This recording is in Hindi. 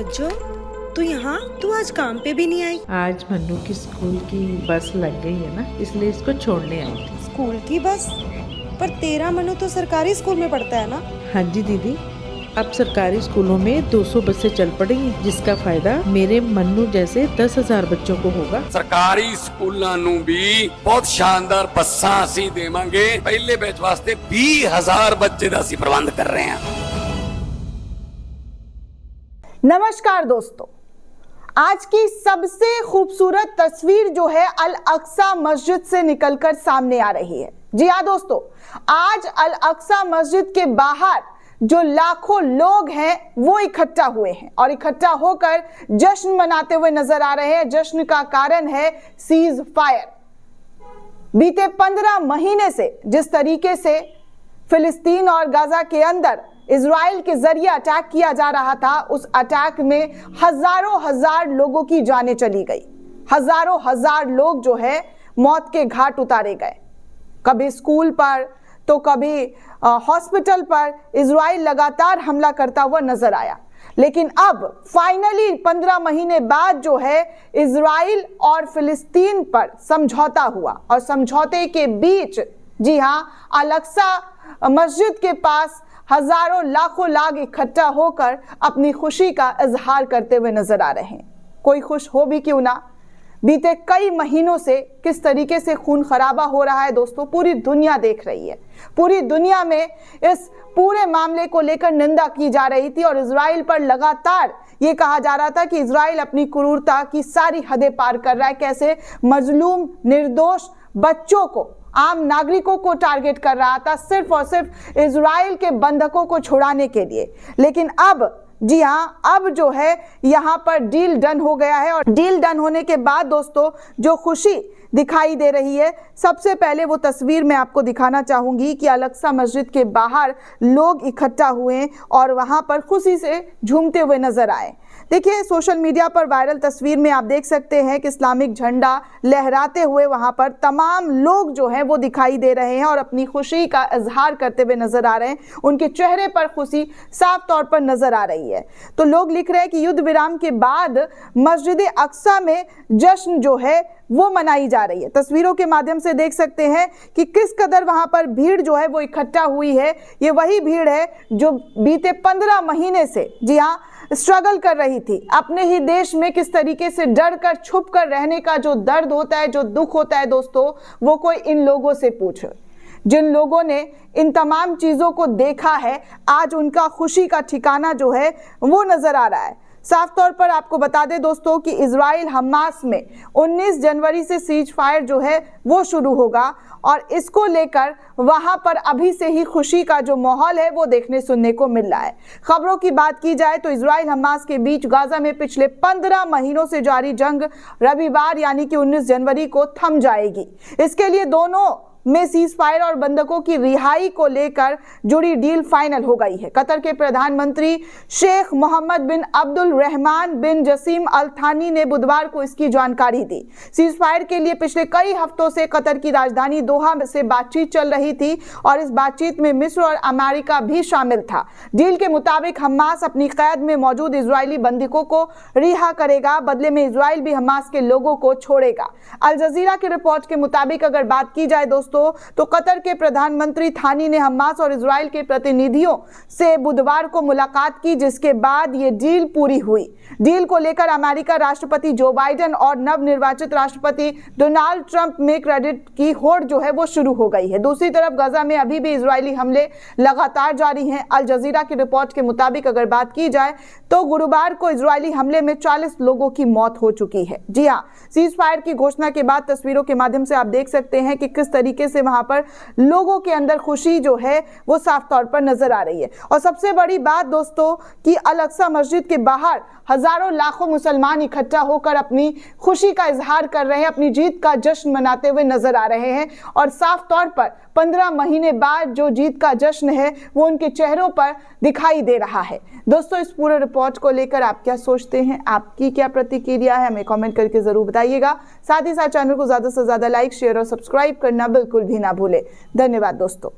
सज्जो, तू आज काम पे भी नहीं आई? आज मन्नू की स्कूल की बस लग गई है ना, इसलिए इसको छोड़ने आई थी। स्कूल की बस? पर तेरा मन्नू तो सरकारी स्कूल में पढ़ता है ना? हाँ जी दीदी, अब सरकारी स्कूलों में 200 बसें चल पड़ेंगी, जिसका फायदा मेरे मन्नू जैसे 10,000 बच्चों को होगा। सरकारी स्कूलों ਨੂੰ भी बहुत शानदार बसां ਅਸੀਂ ਦੇਵਾਂਗੇ। ਪਹਿਲੇ ਬੈਚ ਵਾਸਤੇ 20,000 ਬੱਚੇ ਦਾ ਅਸੀਂ ਪ੍ਰਬੰਧ ਕਰ ਰਹੇ ਹਾਂ। नमस्कार दोस्तों, आज की सबसे खूबसूरत तस्वीर जो है अल अक्सा मस्जिद से निकलकर सामने आ रही है। जी हाँ दोस्तों, आज अल अक्सा मस्जिद के बाहर जो लाखों लोग हैं वो इकट्ठा हुए हैं और इकट्ठा होकर जश्न मनाते हुए नजर आ रहे हैं। जश्न का कारण है सीज फायर। बीते 15 महीने से जिस तरीके से फिलिस्तीन और गाजा के अंदर इजराइल के जरिए अटैक किया जा रहा था, उस अटैक में हजारों हजार लोगों की जानें चली गई। हजारों हजार लोग जो है मौत के घाट उतारे गए। कभी स्कूल पर तो कभी हॉस्पिटल पर इजराइल लगातार हमला करता हुआ नजर आया। लेकिन अब फाइनली 15 महीने बाद जो है इजराइल और फिलिस्तीन पर समझौता हुआ और समझौते के बीच, जी हां, अल अक्सा मस्जिद के पास हजारों लाखों लोग इकट्ठा होकर अपनी खुशी का इजहार करते हुए नजर आ रहे हैं। कोई खुश हो भी क्यों ना, बीते कई महीनों से किस तरीके से खून खराबा हो रहा है दोस्तों, पूरी दुनिया देख रही है। पूरी दुनिया में इस पूरे मामले को लेकर निंदा की जा रही थी और इजराइल पर लगातार ये कहा जा रहा था कि इजराइल अपनी क्रूरता की सारी हदें पार कर रहा है। कैसे मजलूम निर्दोष बच्चों को, आम नागरिकों को टारगेट कर रहा था सिर्फ और सिर्फ इजराइल के बंधकों को छुड़ाने के लिए। लेकिन अब, जी हां, अब जो है यहां पर डील डन हो गया है और डील डन होने के बाद दोस्तों जो खुशी दिखाई दे रही है, सबसे पहले वो तस्वीर मैं आपको दिखाना चाहूंगी कि अल अक्सा मस्जिद के बाहर लोग इकट्ठा हुए और वहां पर खुशी से झूमते हुए नजर आए। देखिए, सोशल मीडिया पर वायरल तस्वीर में आप देख सकते हैं कि इस्लामिक झंडा लहराते हुए वहां पर तमाम लोग जो हैं वो दिखाई दे रहे हैं और अपनी खुशी का इजहार करते हुए नजर आ रहे हैं। उनके चेहरे पर खुशी साफ तौर पर नजर आ रही है। तो लोग लिख रहे हैं कि युद्ध विराम के बाद मस्जिद अक्सा में जश्न जो है वो मनाई जा रही है। तस्वीरों के माध्यम से देख सकते हैं कि किस कदर वहां पर भीड़ जो है वो इकट्ठा हुई है। ये वही भीड़ है जो बीते 15 महीने से, जी हाँ, स्ट्रगल कर रही थी। अपने ही देश में किस तरीके से डर कर छुप कर रहने का जो दर्द होता है, जो दुख होता है दोस्तों, वो कोई इन लोगों से पूछे। जिन लोगों ने इन तमाम चीजों को देखा है, आज उनका खुशी का ठिकाना जो है वो नजर आ रहा है। साफ तौर पर आपको बता दें दोस्तों कि इजराइल हमास में 19 जनवरी से सीज फायर जो है वो शुरू होगा और इसको लेकर वहां पर अभी से ही खुशी का जो माहौल है वो देखने सुनने को मिल रहा है। खबरों की बात की जाए तो इजराइल हमास के बीच गाजा में पिछले 15 महीनों से जारी जंग रविवार यानी कि 19 जनवरी को थम जाएगी। इसके लिए दोनों में सीज फायर और बंधकों की रिहाई को लेकर जुड़ी डील फाइनल हो गई है। कतर के प्रधानमंत्री शेख मोहम्मद बिन अब्दुल रहमान बिन जसीम अल थानी ने बुधवार को इसकी जानकारी दी। सीज फायर के लिए पिछले कई हफ्तों से कतर की राजधानी दोहा से बातचीत चल रही थी और इस बातचीत में मिस्र और अमेरिका भी शामिल था। डील के मुताबिक हमास अपनी कैद में मौजूद इजरायली बंधकों को रिहा करेगा, बदले में इजराइल भी हमास के लोगों को छोड़ेगा। अल जजीरा की रिपोर्ट के मुताबिक अगर बात की जाए दोस्तों तो कतर के प्रधानमंत्री थानी ने हमास और इजराइल के प्रतिनिधियों से बुधवार को मुलाकात की, जिसके बाद ये डील पूरी हुई। डील को लेकर अमेरिका राष्ट्रपति जो बाइडेन और नवनिर्वाचित राष्ट्रपति डोनाल्ड ट्रंप में क्रेडिट की होड़ जो है वो शुरू हो गई है। दूसरी तरफ गाजा में अभी भी इजरायली हमले लगातार जारी हैं। अल जजीरा की रिपोर्ट के मुताबिक अगर बात की जाए तो गुरुवार को इजरायली हमले में 40 लोगों की मौत हो चुकी है। जी हाँ, सीज फायर की घोषणा के बाद तस्वीरों के माध्यम से आप देख सकते हैं कि किस तरीके से वहां पर लोगों के अंदर खुशी जो है वो साफ तौर पर नजर आ रही है। और सबसे बड़ी बात दोस्तों कि अल अक्सा मस्जिद के बाहर हजारों लाखों मुसलमान इकट्ठा होकर अपनी खुशी का इजहार कर रहे हैं, अपनी जीत का जश्न मनाते हुए नजर आ रहे हैं और साफ तौर पर 15 महीने बाद जो जीत का जश्न है वो उनके चेहरों पर दिखाई दे रहा है। दोस्तों, इस पूरे रिपोर्ट को लेकर आप क्या सोचते हैं, आपकी क्या प्रतिक्रिया है, हमें कमेंट करके जरूर बताइएगा। साथ ही साथ चैनल को ज्यादा से ज्यादा लाइक, शेयर और सब्सक्राइब करना बिल्कुल भी ना भूले। धन्यवाद दोस्तों।